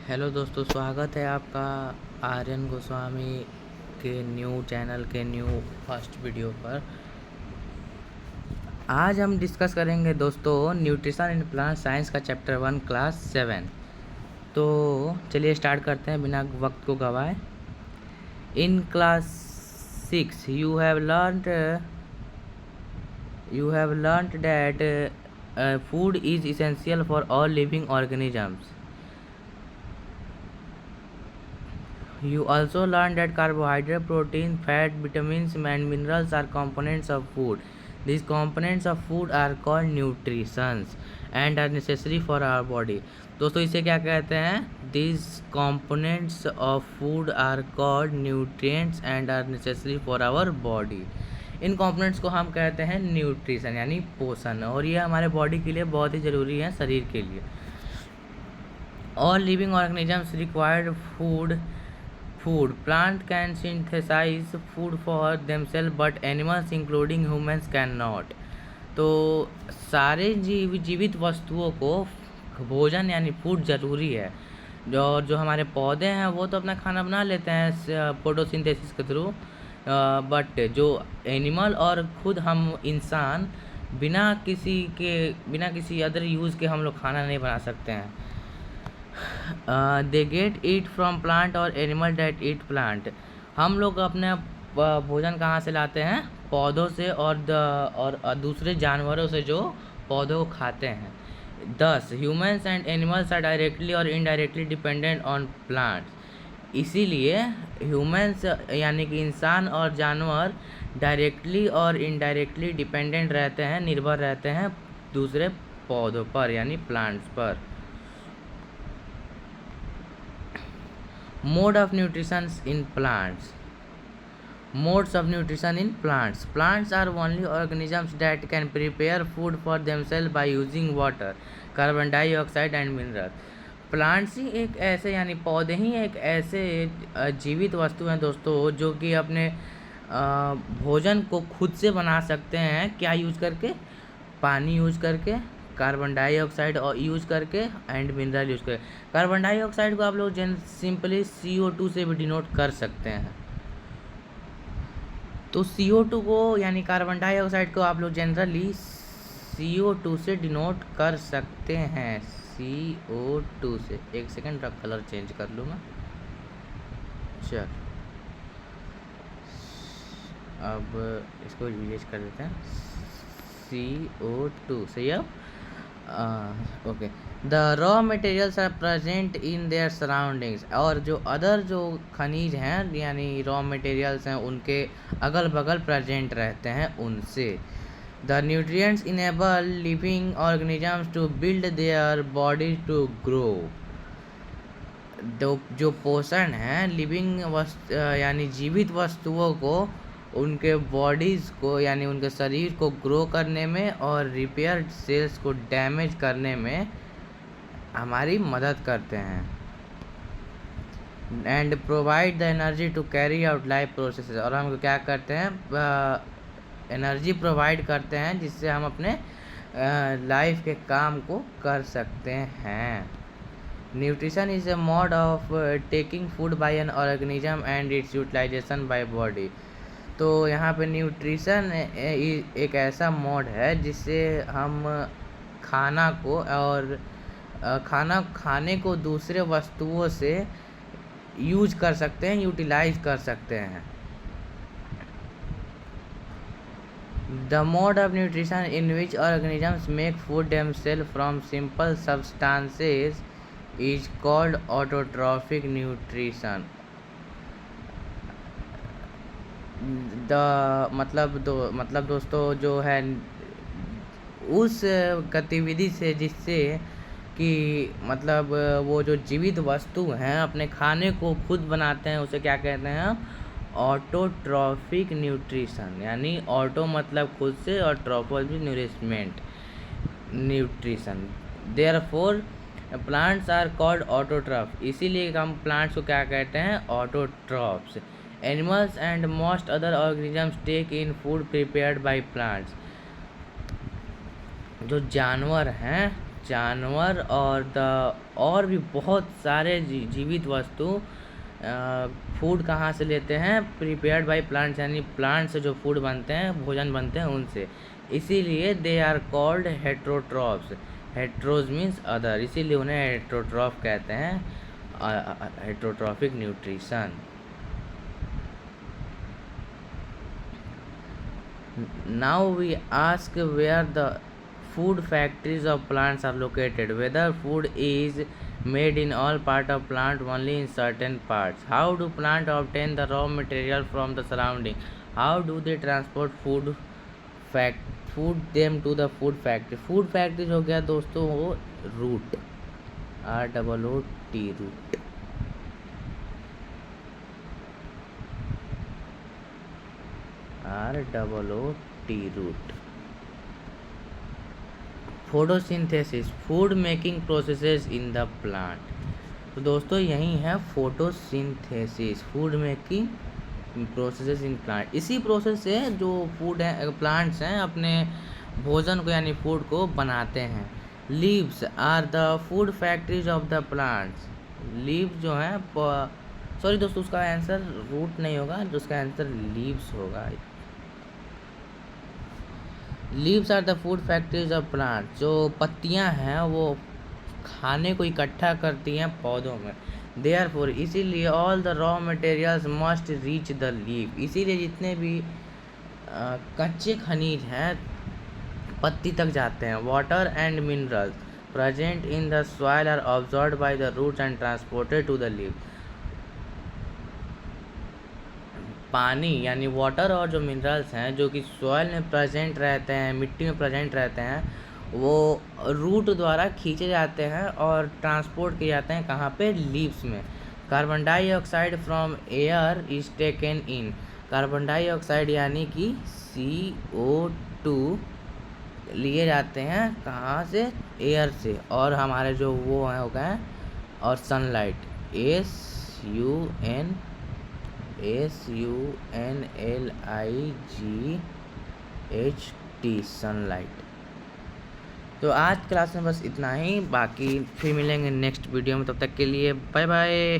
Hello दोस्तों, स्वागत है आपका आर्यन गोस्वामी के न्यू चैनल के न्यू फर्स्ट वीडियो पर। आज हम डिस्कस करेंगे दोस्तों न्यूट्रिशन इन प्लांट साइंस का चैप्टर 1 क्लास 7। तो चलिए स्टार्ट करते हैं बिना वक्त को गवाए। In class 6 you have learned that food is essential for all living organisms. You also learn that carbohydrate, protein, fat, vitamins and minerals are components of food. These components of food are called nutrients and are necessary for our body. दोस्तों इसे क्या कहते हैं? These components of food are called nutrients and are necessary for our body. In components को हम कहते हैं nutrition यानी पोषण, और ये हमारे बॉडी के लिए बहुत ही ज़रूरी है, शरीर के लिए। All living organisms require food. Plant can synthesize food for themselves, but animals including humans cannot. तो सारे जीवित वस्तुओं को भोजन यानी फूड ज़रूरी है। जो हमारे पौधे हैं वो तो अपना खाना बना लेते हैं फोटोसिंथेसिस के थ्रू, बट जो एनिमल और खुद हम इंसान बिना किसी अदर यूज़ के हम लोग खाना नहीं बना सकते हैं। They get eat from plant और एनिमल डेट ईट प्लांट। हम लोग अपने भोजन कहाँ से लाते हैं? पौधों से और दूसरे जानवरों से जो पौधों को खाते हैं। Thus humans and animals are directly और इनडायरेक्टली डिपेंडेंट ऑन प्लांट्स। इसीलिए ह्यूमन्स यानी कि इंसान और जानवर डायरेक्टली और इनडायरेक्टली डिपेंडेंट रहते हैं, निर्भर रहते हैं दूसरे पौधों पर यानी प्लांट्स पर। Mode of nutrition in plants. Modes of nutrition in plants. Plants are only organisms that can prepare food for themselves by using water, carbon dioxide and minerals. Plants ही एक ऐसे यानी पौधे ही एक ऐसे जीवित वस्तु हैं दोस्तों जो कि अपने भोजन को खुद से बना सकते हैं। क्या यूज करके? पानी यूज करके, कार्बन डाइऑक्साइड और यूज करके एंड मिनरल यूज करके। कार्बन डाइऑक्साइड को आप लोग सिंपली CO2 से भी डिनोट कर सकते हैं। तो CO2 को यानी कार्बन डाइऑक्साइड को आप लोग जनरली CO2 से डिनोट कर सकते हैं। CO2 से। एक सेकेंड का कलर चेंज कर लूँ मैं। चल अब इसको यूज कर देते हैं। CO2 सही है। Okay. The raw materials are present in their surroundings. और जो अदर जो खनिज हैं यानी रॉ मटेरियल्स हैं उनके अगल बगल प्रेजेंट रहते हैं उनसे। The nutrients enable living organisms to build their body to grow. जो पोषण है लिविंग यानी जीवित वस्तुओं को उनके बॉडीज़ को यानी उनके शरीर को ग्रो करने में और रिपेयर सेल्स को डैमेज करने में हमारी मदद करते हैं। And provide the energy to carry out life processes. और हम क्या करते हैं? एनर्जी प्रोवाइड करते हैं जिससे हम अपने लाइफ के काम को कर सकते हैं। Nutrition is a mode of taking food by an organism and its utilisation by body. तो यहाँ पे न्यूट्रिशन एक ऐसा मोड है जिससे हम खाना को और खाने को दूसरे वस्तुओं से यूज कर सकते हैं, यूटिलाइज कर सकते हैं। The mode of nutrition in which organisms make food themselves from simple substances is called autotrophic nutrition. मतलब दोस्तों जो है उस गतिविधि से जिससे कि मतलब वो जो जीवित वस्तु हैं अपने खाने को खुद बनाते हैं उसे क्या कहते हैं? Autotrophic nutrition. यानी ऑटो मतलब खुद से और ट्रॉफोस भी nourishment nutrition. Therefore plants are called autotroph. इसीलिए हम प्लांट्स को क्या कहते हैं? Autotrophs. Animals and most other organisms take in food prepared by plants. जो जानवर हैं जानवर और भी बहुत सारे जीवित वस्तु फूड कहाँ से लेते हैं? प्रिपेयर्ड बाय प्लांट्स, यानी प्लांट से जो फूड बनते हैं, भोजन बनते हैं उनसे। इसीलिए they are called heterotrophs. Heteros means other, इसीलिए उन्हें हेट्रोट्रॉफ कहते हैं, heterotrophic nutrition. Now we ask where the food factories of plants are located, whether food is made in all part of plant, only in certain parts. How do plant obtain the raw material from the surrounding? How do they transport food them to the food factory? Food factories हो गया दोस्तों वो root, ROOT root. ROOT root. Photosynthesis, food making processes in the plant. तो दोस्तों यही है photosynthesis, food making processes in plant. इसी process से जो फूड है, प्लांट्स हैं, अपने भोजन को यानी फूड को बनाते हैं। Leaves are the food factories of the plants. Leaves जो हैं, सॉरी दोस्तों उसका आंसर रूट नहीं होगा, जो उसका आंसर लीव्स होगा। Leaves are the food factories of plant. जो पत्तियां हैं वो खाने को इकट्ठा करती हैं पौधों में। देयरफॉर, इसीलिए all the raw materials must reach the leaf. इसीलिए जितने भी कच्चे खनिज हैं पत्ती तक जाते हैं। Water and minerals present in the soil are absorbed by the roots and transported to the leaf. पानी यानी वाटर और जो मिनरल्स हैं जो कि सॉइल में प्रेजेंट रहते हैं, मिट्टी में प्रेजेंट रहते हैं, वो रूट द्वारा खींचे जाते हैं और ट्रांसपोर्ट किए जाते हैं कहाँ पे? लीव्स में। Carbon dioxide from air is taken in. Carbon dioxide यानी कि CO2 लिए जाते हैं कहाँ से? एयर से। और हमारे जो वो हैं हो गए, और सनलाइट, SUNLIGHT, सनलाइट। तो आज क्लास में बस इतना ही, बाकी फिर मिलेंगे नेक्स्ट वीडियो में। तब तक के लिए बाय बाय।